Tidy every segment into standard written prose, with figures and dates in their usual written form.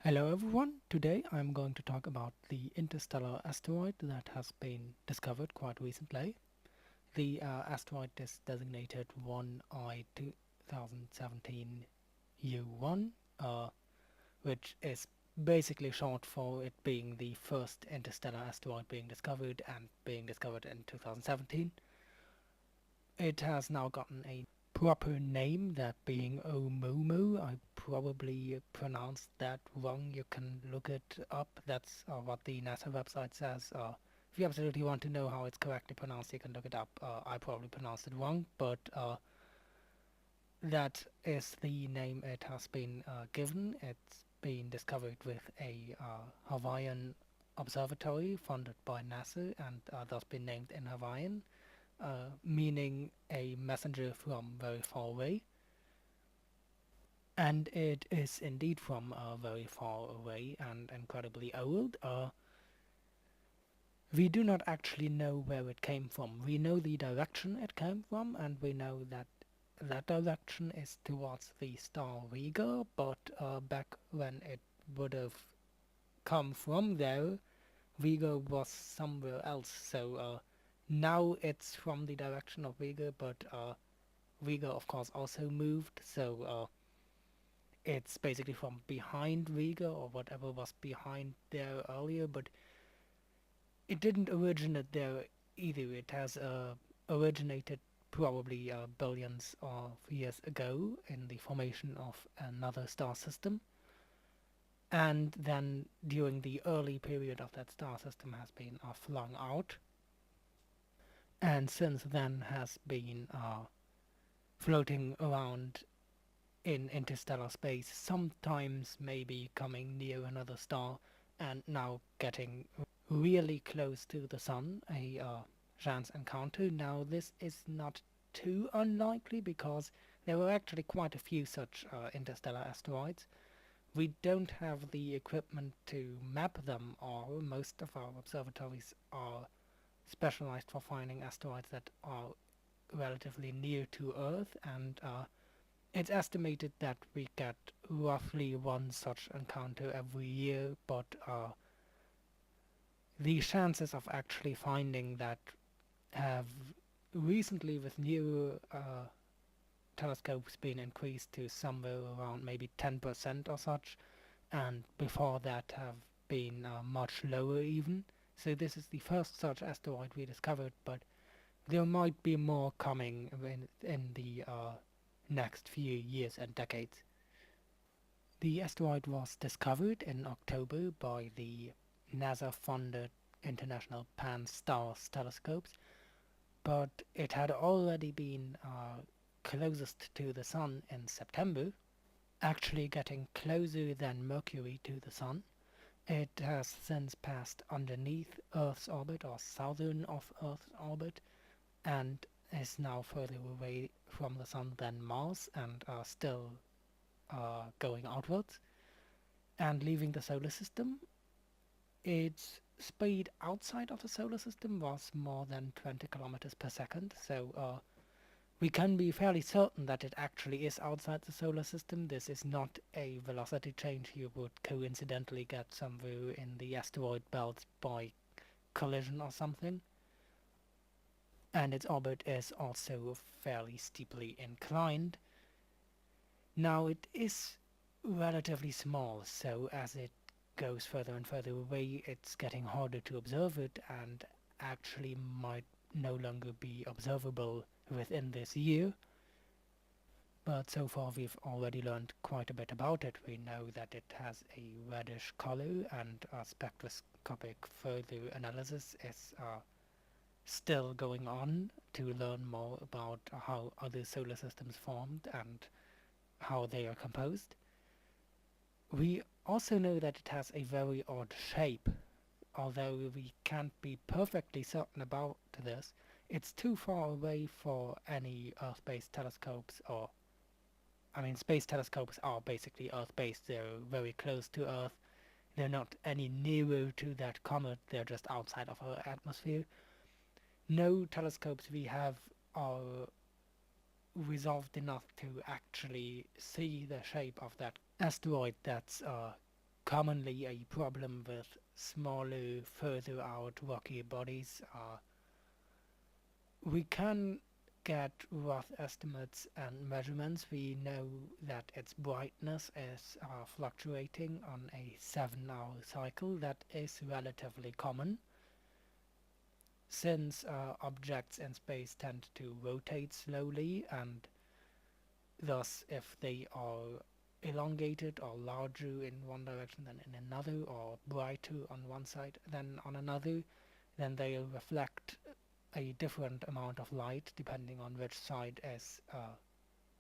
Hello everyone, today I'm going to talk about the interstellar asteroid that has been discovered quite recently. The asteroid is designated 1I 2017 U1, which is basically short for it being the first interstellar asteroid being discovered and being discovered in 2017. It has now gotten a proper name, that being Oumuamua. I probably pronounced that wrong. You can look it up. That's what the NASA website says. If you absolutely want to know how it's correctly pronounced, you can look it up. I probably pronounced it wrong, but that is the name it has been given. It's been discovered with a Hawaiian observatory funded by NASA and thus been named in Hawaiian, meaning a messenger from very far away. And it is indeed from very far away and incredibly old. We do not actually know where it came from. We know the direction it came from, and we know that that direction is towards the star Vega, but back when it would have come from there, Vega was somewhere else. So now it's from the direction of Vega, but Vega, of course, also moved. So it's basically from behind Vega or whatever was behind there earlier, but it didn't originate there either. It has originated probably billions of years ago in the formation of another star system, and then during the early period of that star system has been flung out, and since then has been floating around in interstellar space, sometimes maybe coming near another star, and now getting really close to the sun, a chance encounter. Now, this is not too unlikely because there were actually quite a few such interstellar asteroids. We don't have the equipment to map them all. Most of our observatories are specialized for finding asteroids that are relatively near to Earth, and it's estimated that we get roughly one such encounter every year, but the chances of actually finding that have recently, with new telescopes, been increased to somewhere around maybe 10% or such, and before that have been much lower even. So this is the first such asteroid we discovered, but there might be more coming in the next few years and decades. The asteroid was discovered in October by the NASA-funded International Pan-STARRS telescopes, but it had already been closest to the Sun in September, actually getting closer than Mercury to the Sun. It has since passed underneath Earth's orbit, or southern of Earth's orbit, and is now further away from the Sun than Mars, and still going outwards and leaving the solar system. Its speed outside of the solar system was more than 20 kilometers per second, so we can be fairly certain that it actually is outside the solar system. This is not a velocity change you would coincidentally get somewhere in the asteroid belt by collision or something. And its orbit is also fairly steeply inclined. Now, it is relatively small, so as it goes further and further away, it's getting harder to observe it, and actually might no longer be observable within this year. But so far we've already learned quite a bit about it. We know that it has a reddish color, and spectroscopic further analysis is still going on to learn more about how other solar systems formed and how they are composed. We also know that it has a very odd shape. Although we can't be perfectly certain about this, it's too far away for any Earth-based telescopes, or I mean, space telescopes are basically Earth-based. They're very close to Earth. They're not any nearer to that comet. They're just outside of our atmosphere. No telescopes we have are resolved enough to actually see the shape of that asteroid that's commonly a problem with smaller, further out rocky bodies. We can get rough estimates and measurements. We know that its brightness is fluctuating on a 7-hour cycle. That is relatively common since objects in space tend to rotate slowly, and thus if they are elongated or larger in one direction than in another, or brighter on one side than on another, then they'll reflect a different amount of light depending on which side is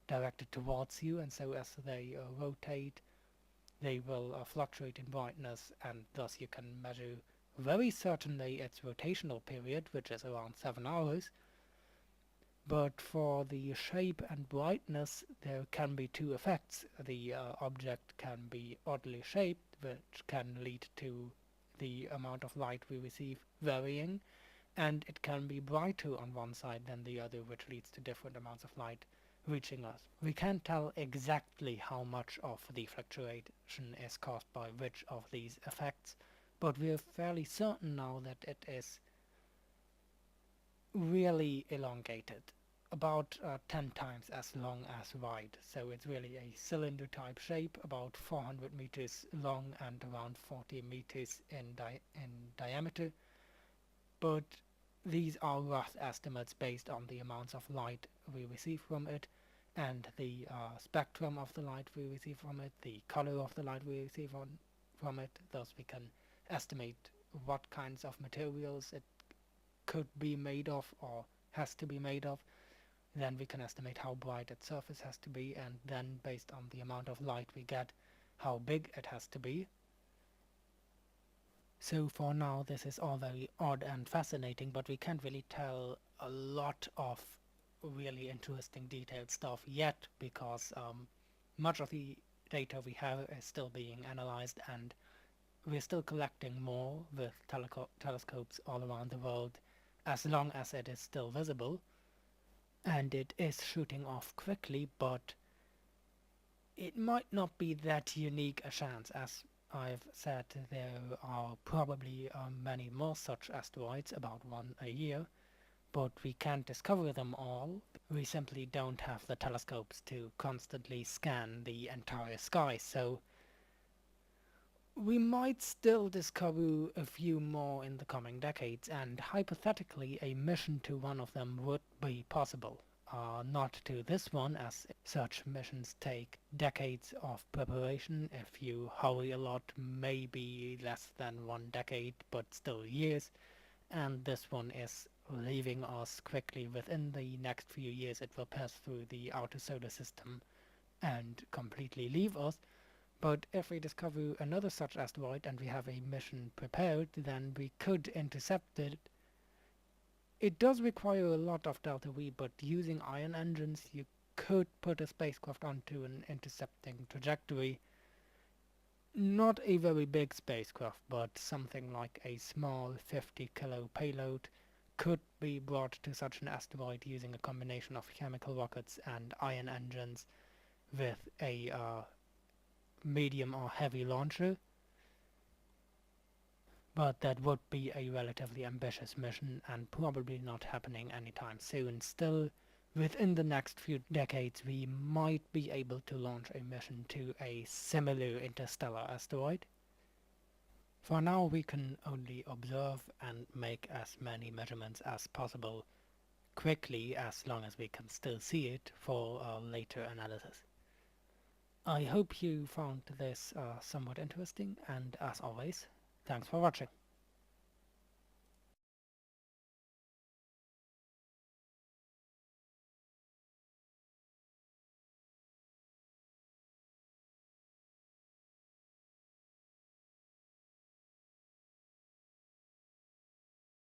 directed towards you, and so as they rotate, they will fluctuate in brightness, and thus you can measure very certainly its rotational period, which is around 7 hours. But for the shape and brightness, there can be two effects. The object can be oddly shaped, which can lead to the amount of light we receive varying, and it can be brighter on one side than the other, which leads to different amounts of light reaching us. We can't tell exactly how much of the fluctuation is caused by which of these effects, but we're fairly certain now that it is really elongated, about 10 times as long as wide. So it's really a cylinder type shape, about 400 meters long and around 40 meters in diameter. But these are rough estimates based on the amounts of light we receive from it, and the spectrum of the light we receive from it, the color of the light we receive from it. Thus we can estimate what kinds of materials it could be made of or has to be made of. Then we can estimate how bright its surface has to be, and then based on the amount of light we get, how big it has to be. So for now this is all very odd and fascinating, but we can't really tell a lot of really interesting detailed stuff yet, because much of the data we have is still being analyzed, and we're still collecting more with telescopes all around the world as long as it is still visible. And it is shooting off quickly, but it might not be that unique a chance. As I've said, there are probably many more such asteroids, about one a year, but we can't discover them all. We simply don't have the telescopes to constantly scan the entire sky, so we might still discover a few more in the coming decades, and hypothetically a mission to one of them would be possible. Not to this one, as such missions take decades of preparation. If you hurry a lot, maybe less than 1 decade, but still years. And this one is leaving us quickly. Within the next few years it will pass through the outer solar system and completely leave us. But if we discover another such asteroid and we have a mission prepared, then we could intercept it. It does require a lot of delta V, but using ion engines you could put a spacecraft onto an intercepting trajectory. Not a very big spacecraft, but something like a small 50 kilo payload could be brought to such an asteroid using a combination of chemical rockets and ion engines with a medium or heavy launcher. But that would be a relatively ambitious mission and probably not happening anytime soon. Still, within the next few decades we might be able to launch a mission to a similar interstellar asteroid. For now we can only observe and make as many measurements as possible quickly, as long as we can still see it for later analysis. I hope you found this somewhat interesting, and as always, thanks for watching.